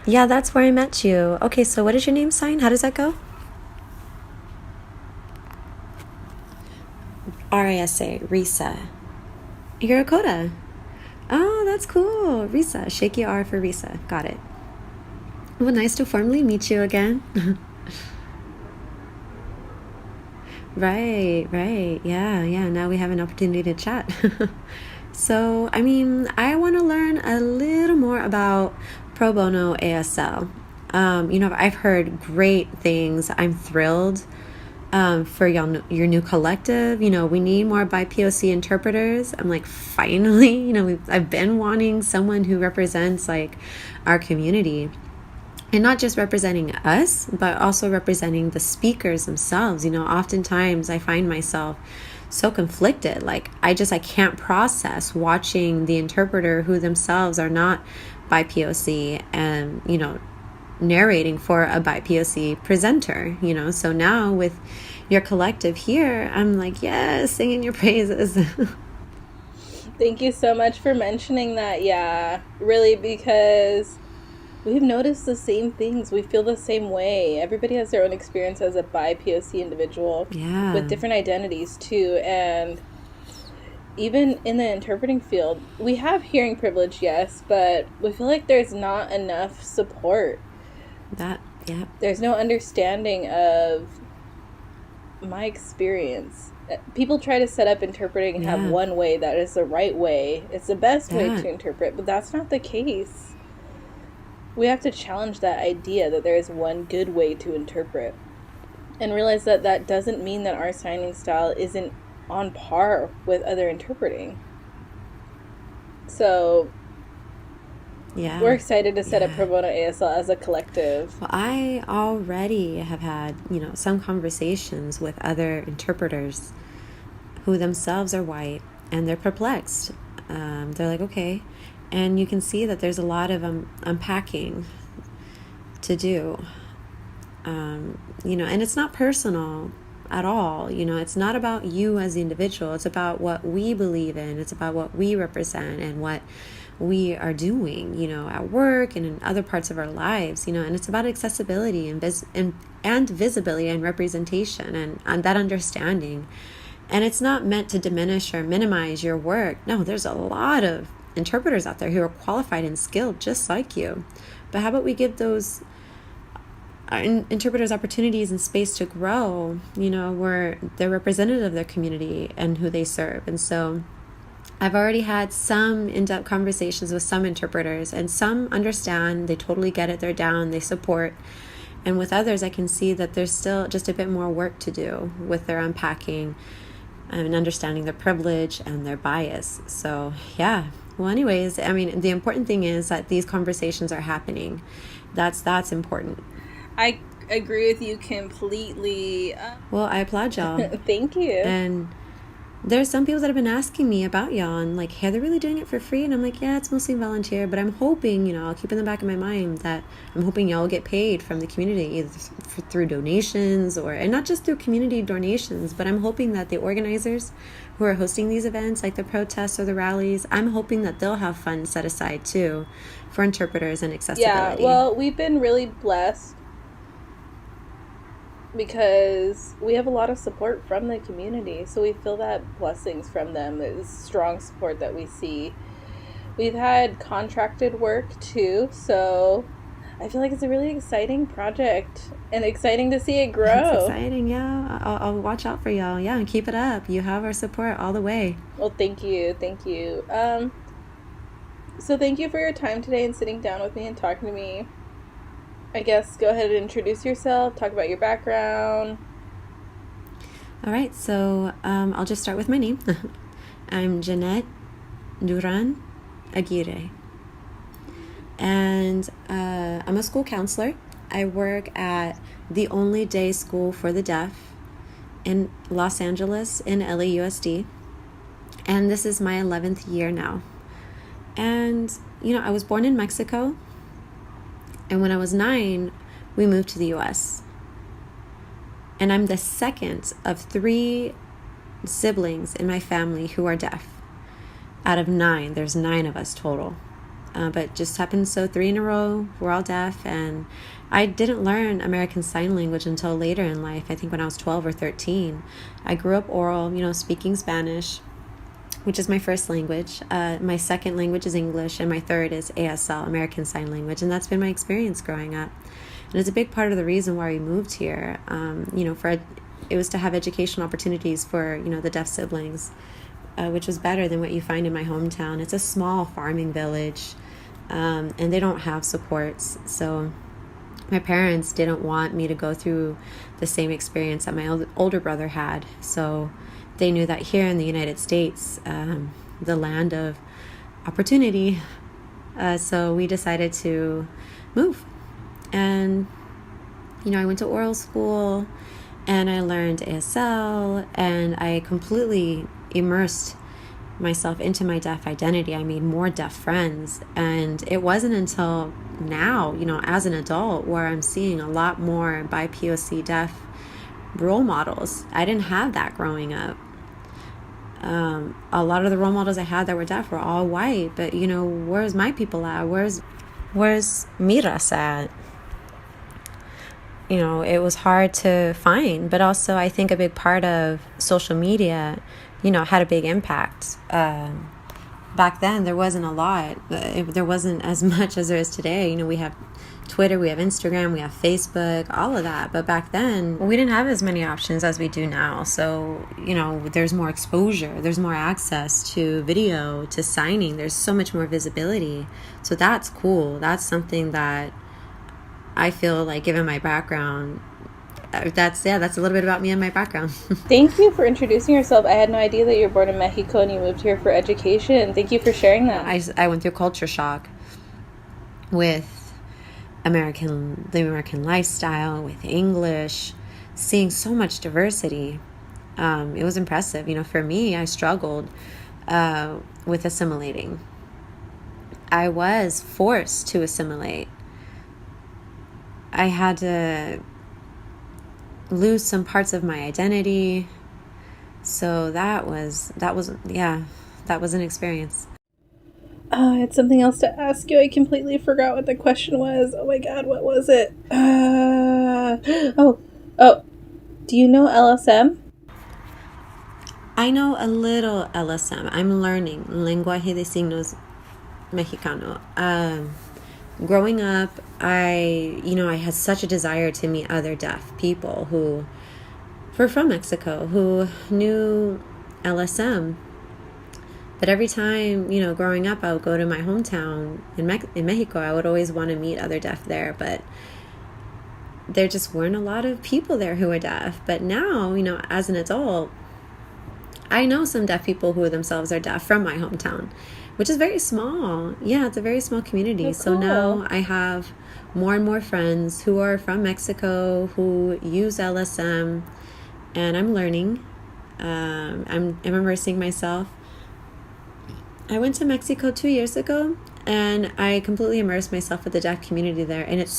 Yeah, that's where I met you. Okay, so what is your name sign? How does that go? RISA, Risa. You're a Coda. Oh, that's cool. Risa. Shaky R for Risa. Got it. Well, nice to formally meet you again. Right. Yeah. Now we have an opportunity to chat. So, I want to learn a little more about pro bono ASL. I've heard great things. I'm thrilled for your new collective. We need more BIPOC interpreters. I'm like, finally, I've been wanting someone who represents like our community. And not just representing us, but also representing the speakers themselves. Oftentimes I find myself so conflicted. Like I can't process watching the interpreter who themselves are not BIPOC and, narrating for a BIPOC presenter, So now with your collective here, I'm like, yes, singing your praises. Thank you so much for mentioning that. Yeah, really, because we've noticed the same things. We feel the same way. Everybody has their own experience as a bi-POC individual. Yeah. With different identities too. And even in the interpreting field, we have hearing privilege, yes, but we feel like there's not enough support. Yeah. There's no understanding of my experience. People try to set up interpreting and have one way that is the right way. It's the best way to interpret, but that's not the case. We have to challenge that idea that there is one good way to interpret and realize that that doesn't mean that our signing style isn't on par with other interpreting. So we're excited to set up Pro Bono ASL as a collective. Well, I already have had, some conversations with other interpreters who themselves are white and they're perplexed. They're like, okay. And you can see that there's a lot of unpacking to do, and it's not personal at all. It's not about you as the individual. It's about what we believe in. It's about what we represent and what we are doing, at work and in other parts of our lives, and it's about accessibility and visibility and representation and that understanding. And it's not meant to diminish or minimize your work. No, there's a lot of interpreters out there who are qualified and skilled just like you. But how about we give those interpreters opportunities and space to grow, where they're representative of their community and who they serve. And so I've already had some in-depth conversations with some interpreters, and some understand, they totally get it, they're down, they support. And with others, I can see that there's still just a bit more work to do with their unpacking and understanding their privilege and their bias. So yeah. Well, anyways, the important thing is that these conversations are happening. That's important. I agree with you completely. Well, I applaud y'all. Thank you. And there's some people that have been asking me about y'all and like, hey, they're really doing it for free? And I'm like, yeah, it's mostly volunteer, but I'm hoping, I'll keep in the back of my mind that I'm hoping y'all get paid from the community, either through donations and not just through community donations, but I'm hoping that the organizers who are hosting these events, like the protests or the rallies, I'm hoping that they'll have funds set aside too for interpreters and accessibility. Yeah, well, we've been really blessed because we have a lot of support from the community, so we feel that blessings from them. There's strong support that we see. We've had contracted work too, so I feel like it's a really exciting project and exciting to see it grow. It's exciting, yeah. I'll watch out for y'all, yeah, and keep it up. You have our support all the way. Well, thank you. So thank you for your time today and sitting down with me and talking to me. I guess go ahead and introduce yourself, talk about your background. All right, so I'll just start with my name. I'm Janette Duran-Aguirre, and I'm a school counselor. I work at the only day school for the deaf in Los Angeles in LAUSD, and this is my 11th year now. And, I was born in Mexico. And when I was 9, we moved to the U.S. And I'm the second of 3 siblings in my family who are deaf. Out of 9, there's 9 of us total. but just happened so 3 in a row, we're all deaf. And I didn't learn American Sign Language until later in life. I think when I was 12 or 13. I grew up oral, speaking Spanish, which is my first language. My second language is English, and my third is ASL, American Sign Language. And that's been my experience growing up. And it's a big part of the reason why we moved here. It was to have educational opportunities for, the deaf siblings, which was better than what you find in my hometown. It's a small farming village, and they don't have supports. So my parents didn't want me to go through the same experience that my older brother had. So they knew that here in the United States, the land of opportunity, so we decided to move. And, I went to oral school, and I learned ASL, and I completely immersed myself into my deaf identity. I made more deaf friends, and it wasn't until now, as an adult, where I'm seeing a lot more BIPOC deaf role models. I didn't have that growing up. A lot of the role models I had that were deaf were all white, but where's my people at? Where's Miras at? It was hard to find, but also I think a big part of social media, had a big impact. Back then, there wasn't a lot. There wasn't as much as there is today. We have Twitter, we have Instagram, we have Facebook, all of that. But back then, we didn't have as many options as we do now. So, there's more exposure, there's more access to video, to signing. There's so much more visibility. So that's cool. That's something that I feel like, given my background, that's a little bit about me and my background. Thank you for introducing yourself. I had no idea that you were born in Mexico and you moved here for education. Thank you for sharing that. I went through culture shock with the American lifestyle, with English, seeing so much diversity. It was impressive. For me, I struggled with assimilating. I was forced to assimilate. I had to lose some parts of my identity. So that was an experience. I had something else to ask you. I completely forgot what the question was. Oh my God, what was it? Do you know LSM? I know a little LSM. I'm learning Lenguaje de Signos Mexicano. Growing up, I had such a desire to meet other deaf people who were from Mexico, who knew LSM. But every time, growing up, I would go to my hometown in Mexico. I would always want to meet other deaf there, but there just weren't a lot of people there who were deaf. But now, as an adult, I know some deaf people who themselves are deaf from my hometown, which is very small. Yeah, it's a very small community. Oh, cool. So now I have more and more friends who are from Mexico who use LSM, and I'm learning. I'm immersing myself. I went to Mexico 2 years ago, and I completely immersed myself with the deaf community there, and it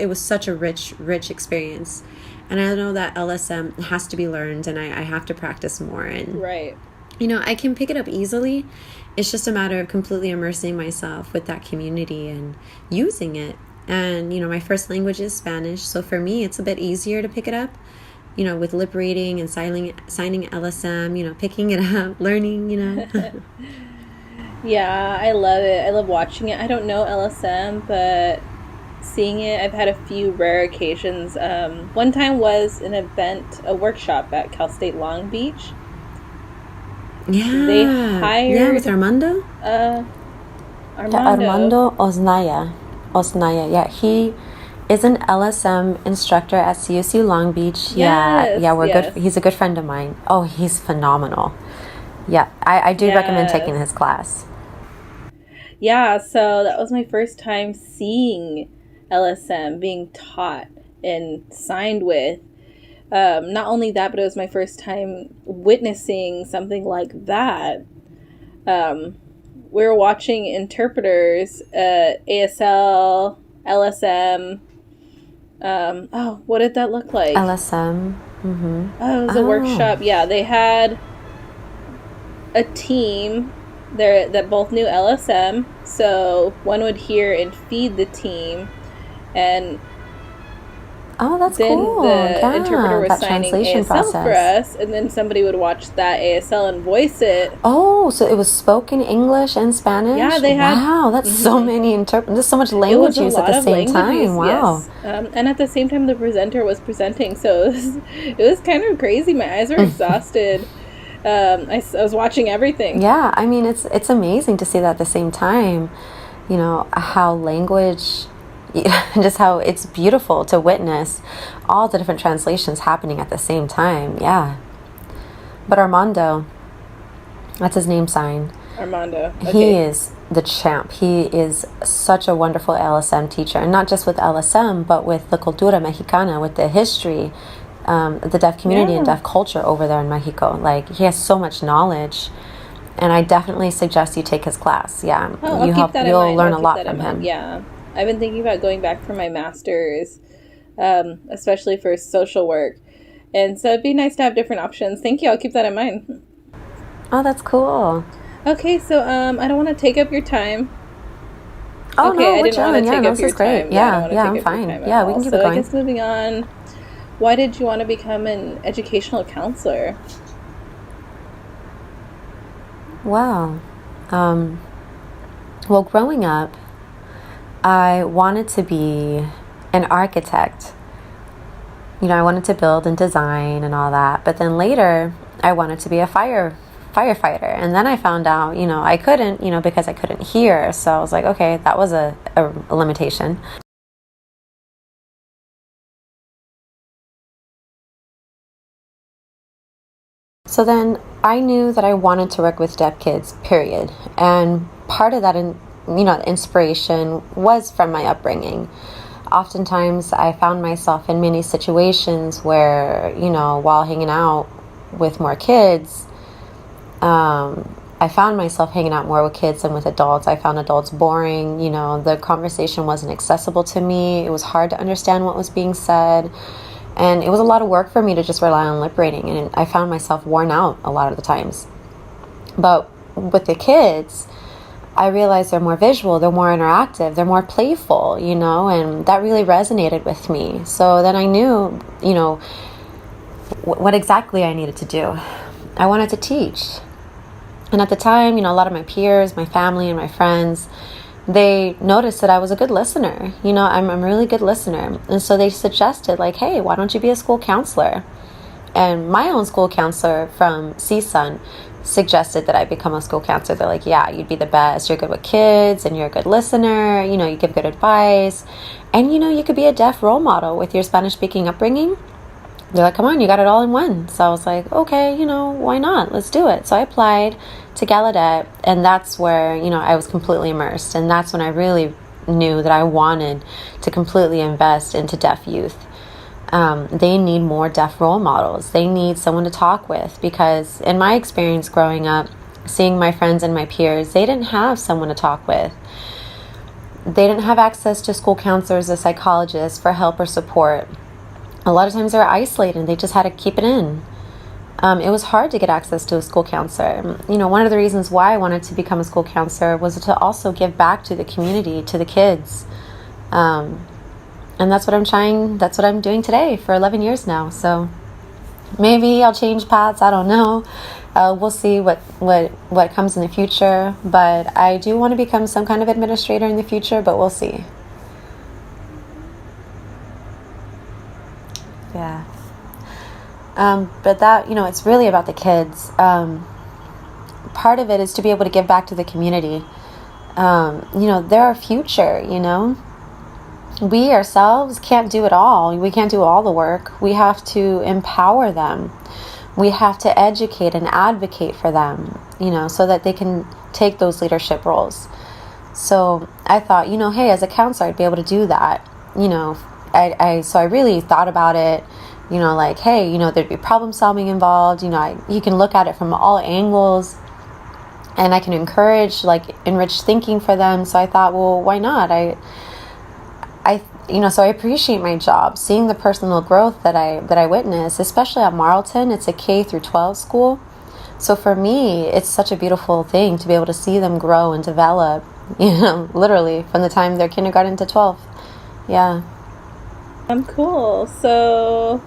was such a rich experience. And I know that LSM has to be learned, and I have to practice more. And right. I can pick it up easily. It's just a matter of completely immersing myself with that community and using it. And, my first language is Spanish. So for me, it's a bit easier to pick it up, with lip reading and signing LSM, picking it up, learning, Yeah, I love it. I love watching it. I don't know LSM, but seeing it, I've had a few rare occasions. One time was an event, a workshop at Cal State Long Beach. Yeah. They hired... with Armando? Armando Osnaya. Yeah, he is an LSM instructor at CUC Long Beach. Yes, we're good. He's a good friend of mine. Oh, he's phenomenal. Yeah, I do recommend taking his class. Yeah, so that was my first time seeing LSM being taught and signed with. Not only that, but it was my first time witnessing something like that. We were watching interpreters, ASL, LSM. What did that look like? LSM. Mm-hmm. Oh, it was a workshop. Yeah, they had a team that both knew LSM, so one would hear and feed the team, and Oh, that's then cool. the interpreter Yeah, was that signing translation ASL for process. us, and then somebody would watch that ASL and voice it. Oh, so it was spoken English and Yeah, Spanish? they had. Wow, that's so Mm-hmm. many there's so much It was language a use at lot the of same language time. use, Wow. yes. And at the same time, the presenter was presenting, so it was kind of crazy. My eyes were exhausted. I was watching everything. Yeah, I mean it's amazing to see that at the same time, how language just how it's beautiful to witness all the different translations happening at the same time. Yeah. But Armando, that's his name sign. Armando. He Okay. is the champ. He is such a wonderful LSM teacher, and not just with LSM, but with the cultura mexicana, with the history, the deaf community and Yeah. deaf culture over there in Mexico. Like, he has so much knowledge, and I definitely suggest you take his class. Yeah, Oh, I'll keep that in you'll mind. learn I'll a keep lot that in from mind. him. Yeah. I've been thinking about going back for my master's, especially for social work. And so it'd be nice to have different options. Thank you. I'll keep that in mind. Oh, that's cool. Okay, so I don't want to take up your time. Oh Okay, no, I we're didn't want to chilling. Yeah, take no, up this your is great. time. Yeah, I don't Yeah, want to yeah, take I'm up your fine. time at Yeah, we all. can keep it So I going. guess moving on, why did you want to become an educational counselor? Wow. Um, well, growing up, I wanted to be an architect. I wanted to build and design and all that. But then later, I wanted to be a firefighter. And then I found out, I couldn't, because I couldn't hear. So I was like, okay, that was a limitation. So then I knew that I wanted to work with deaf kids, period. And part of that, inspiration was from my upbringing. Oftentimes, I found myself in many situations where, while hanging out with more kids, I found myself hanging out more with kids than with adults. I found adults boring. The conversation wasn't accessible to me. It was hard to understand what was being said. And it was a lot of work for me to just rely on lip reading. And I found myself worn out a lot of the times. But with the kids, I realized they're more visual, they're more interactive, they're more playful, and that really resonated with me. So then I knew, what exactly I needed to do. I wanted to teach. And at the time, a lot of my peers, my family, and my friends, they noticed that I was a good listener. I'm a really good listener. And so they suggested, like, hey, why don't you be a school counselor? And my own school counselor from CSUN suggested that I become a school counselor. They're like, yeah, you'd be the best. You're good with kids and you're a good listener. You give good advice. And, you could be a deaf role model with your Spanish speaking upbringing. They're like, come on, you got it all in one. So I was like, okay, why not? Let's do it. So I applied to Gallaudet, and that's where, I was completely immersed. And that's when I really knew that I wanted to completely invest into deaf youth. They need more deaf role models. They need someone to talk with, because in my experience growing up, seeing my friends and my peers, they didn't have someone to talk with. They didn't have access to school counselors or psychologists for help or support. A lot of times they were isolated. They just had to keep it in. It was hard to get access to a school counselor. One of the reasons why I wanted to become a school counselor was to also give back to the community, to the kids. And that's what I'm doing today for 11 years now. So maybe I'll change paths. I don't know. We'll see what comes in the future. But I do want to become some kind of administrator in the future, but we'll see. Yeah. But that, it's really about the kids. Part of it is to be able to give back to the community. They're our future, We ourselves can't do it all. We can't do all the work. We have to empower them. We have to educate and advocate for them, so that they can take those leadership roles. So I thought, hey, as a counselor, I'd be able to do that. So I really thought about it, like, hey, there'd be problem solving involved. You can look at it from all angles, and I can encourage, enriched thinking for them. So I thought, well, why not? So I appreciate my job, seeing the personal growth that I witness, especially at Marlton. It's a K through 12 school. So for me, it's such a beautiful thing to be able to see them grow and develop, literally from the time they're kindergarten to 12. Yeah. Cool. So,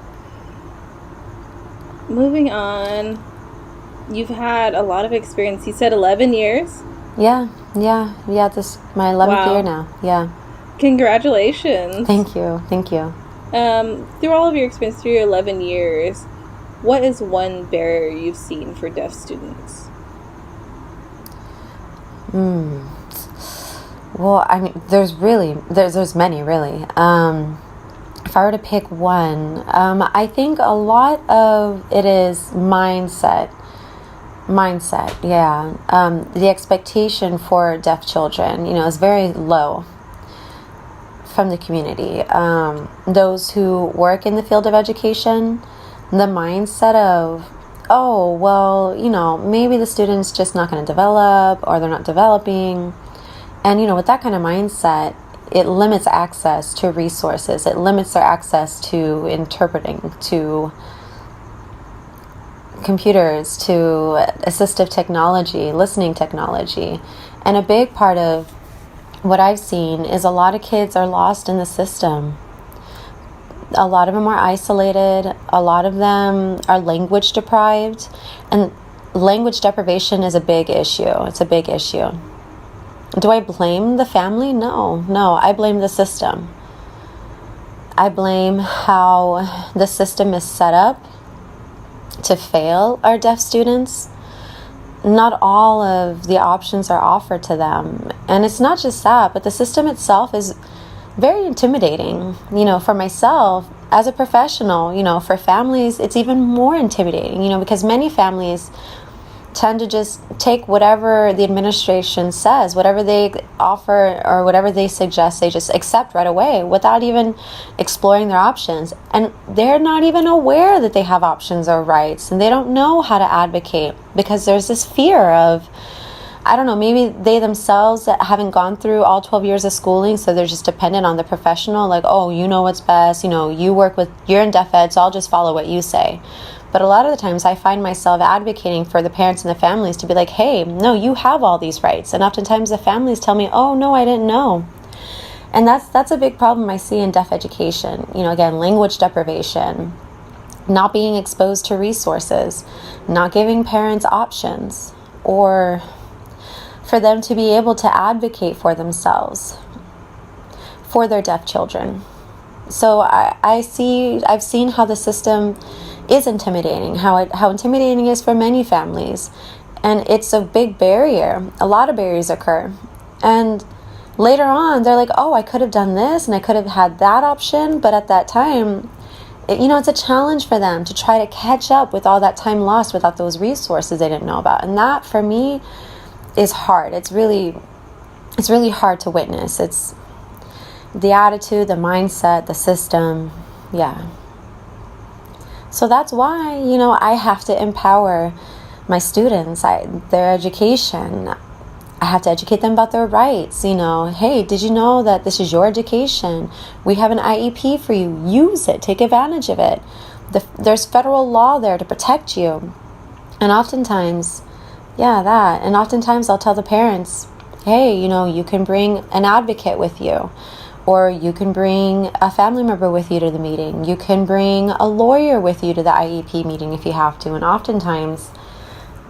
moving on, you've had a lot of experience. You said 11 years? Yeah. This my 11th year now. Yeah. Congratulations. Thank you. Through all of your experience, through your 11 years, what is one barrier you've seen for deaf students? Well, I mean, there's many, really. If I were to pick one, I think a lot of it is mindset. Yeah. The expectation for deaf children, is very low from the community. Those who work in the field of education, the mindset of, oh, well, maybe the student's just not going to develop, or they're not developing. And, with that kind of mindset, it limits access to resources. It limits their access to interpreting, to computers, to assistive technology, listening technology. And a big part of what I've seen is a lot of kids are lost in the system. A lot of them are isolated. A lot of them are language deprived. And language deprivation is a big issue. It's a big issue. Do I blame the family? No. I blame the system. I blame how the system is set up to fail our deaf students. Not all of the options are offered to them. And it's not just that, but the system itself is very intimidating. For myself, as a professional, for families, it's even more intimidating, because many families tend to just take whatever the administration says, whatever they offer or whatever they suggest, they just accept right away without even exploring their options. And they're not even aware that they have options or rights, and they don't know how to advocate because there's this fear of, I don't know, maybe they themselves haven't gone through all 12 years of schooling, so they're just dependent on the professional, like, oh, you know what's best, you're in deaf ed, so I'll just follow what you say. But a lot of the times I find myself advocating for the parents and the families to be like, hey, no, you have all these rights. And oftentimes the families tell me, oh, no, I didn't know. And that's a big problem I see in deaf education. Again, language deprivation, not being exposed to resources, not giving parents options, or for them to be able to advocate for themselves, for their deaf children. So I've seen how the system is intimidating, how intimidating it is for many families. And it's a big barrier. A lot of barriers occur. And later on, they're like, oh, I could have done this and I could have had that option. But at that time, it's a challenge for them to try to catch up with all that time lost without those resources they didn't know about. And that, for me, is hard. It's really hard to witness. It's the attitude, the mindset, the system. Yeah. So that's why, I have to empower my students, their education. I have to educate them about their rights. Hey, did you know that this is your education? We have an IEP for you. Use it. Take advantage of it. There's federal law there to protect you. And oftentimes, I'll tell the parents, hey, you can bring an advocate with you. Or you can bring a family member with you to the meeting. You can bring a lawyer with you to the IEP meeting if you have to. And oftentimes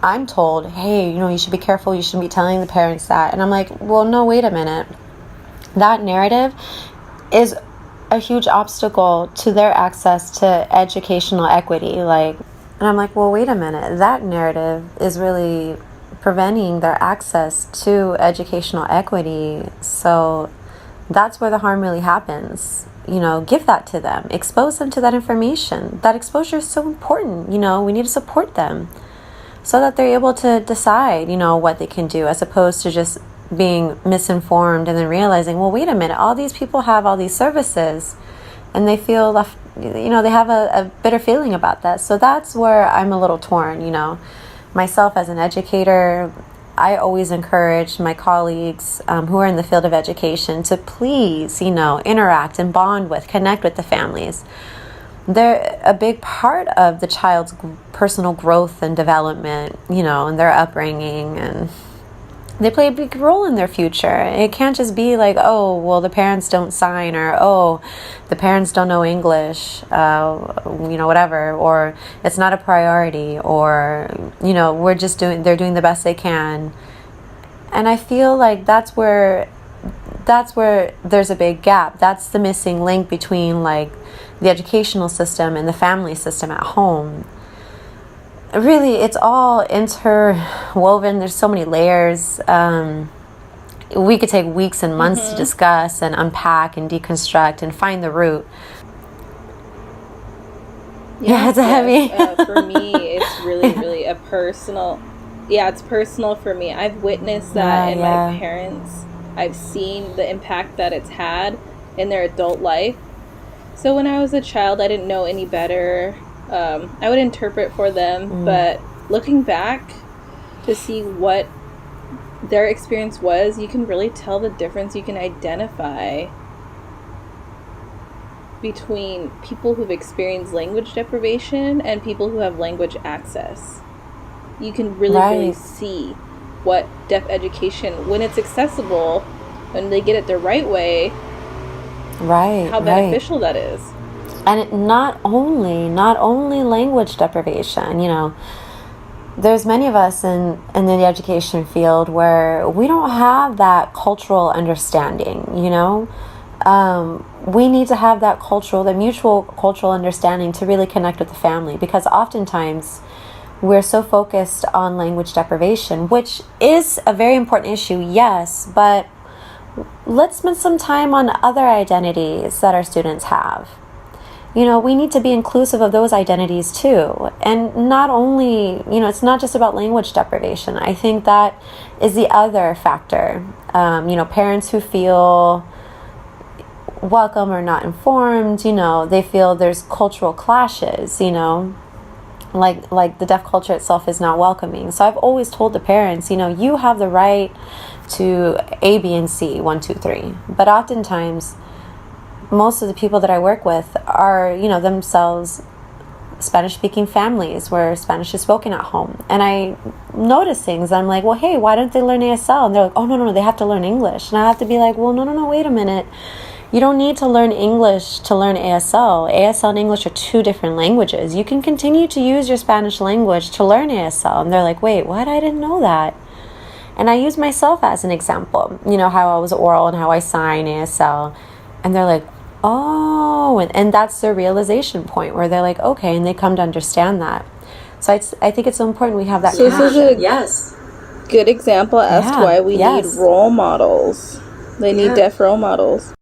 I'm told, hey, you should be careful. You shouldn't be telling the parents that. And I'm like, well, no, wait a minute. That narrative is a huge obstacle to their access to educational equity. And I'm like, well, wait a minute. That narrative is really preventing their access to educational equity. So that's where the harm really happens. Give that to them. Expose them to that information. That exposure is so important. We need to support them so that they're able to decide, what they can do, as opposed to just being misinformed and then realizing, well, wait a minute, all these people have all these services and they feel left, they have a bitter feeling about that. So that's where I'm a little torn, Myself as an educator, I always encourage my colleagues who are in the field of education to please, interact and bond with, connect with the families. they're a big part of the child's personal growth and development, and their upbringing, and they play a big role in their future. It can't just be like, oh, well, the parents don't sign, or, oh, the parents don't know English, whatever, or it's not a priority, or, they're doing the best they can. And I feel like that's where there's a big gap. That's the missing link between like the educational system and the family system at home. Really, it's all interwoven. There's so many layers. We could take weeks and months to discuss and unpack and deconstruct and find the root. Yeah, it's heavy. For me, it's really, really a personal. Yeah, it's personal for me. I've witnessed that in my parents. I've seen the impact that it's had in their adult life. So when I was a child, I didn't know any better. I would interpret for them, but looking back to see what their experience was, you can really tell the difference. You can identify between people who've experienced language deprivation and people who have language access. You can really see what deaf education, when it's accessible, when they get it the right way, how beneficial that is. And not only language deprivation, there's many of us in the education field where we don't have that cultural understanding, we need to have that mutual cultural understanding to really connect with the family, because oftentimes we're so focused on language deprivation, which is a very important issue, yes, but let's spend some time on other identities that our students have. We need to be inclusive of those identities too. And not only, it's not just about language deprivation. I think that is the other factor. Parents who feel welcome or not informed, they feel there's cultural clashes, like the deaf culture itself is not welcoming. So I've always told the parents, you have the right to A, B, and C, 1, 2, 3. But oftentimes, most of the people that I work with are, themselves Spanish-speaking families where Spanish is spoken at home. And I notice things. I'm like, well, hey, why don't they learn ASL? And they're like, oh, no, they have to learn English. And I have to be like, well, no, wait a minute. You don't need to learn English to learn ASL. ASL and English are two different languages. You can continue to use your Spanish language to learn ASL. And they're like, wait, what? I didn't know that. And I use myself as an example, how I was oral and how I sign ASL. And they're like, oh, and that's their realization point where they're like, okay, and they come to understand that. So I think it's so important we have that connection. This is a good example as to why we need role models. They need deaf role models.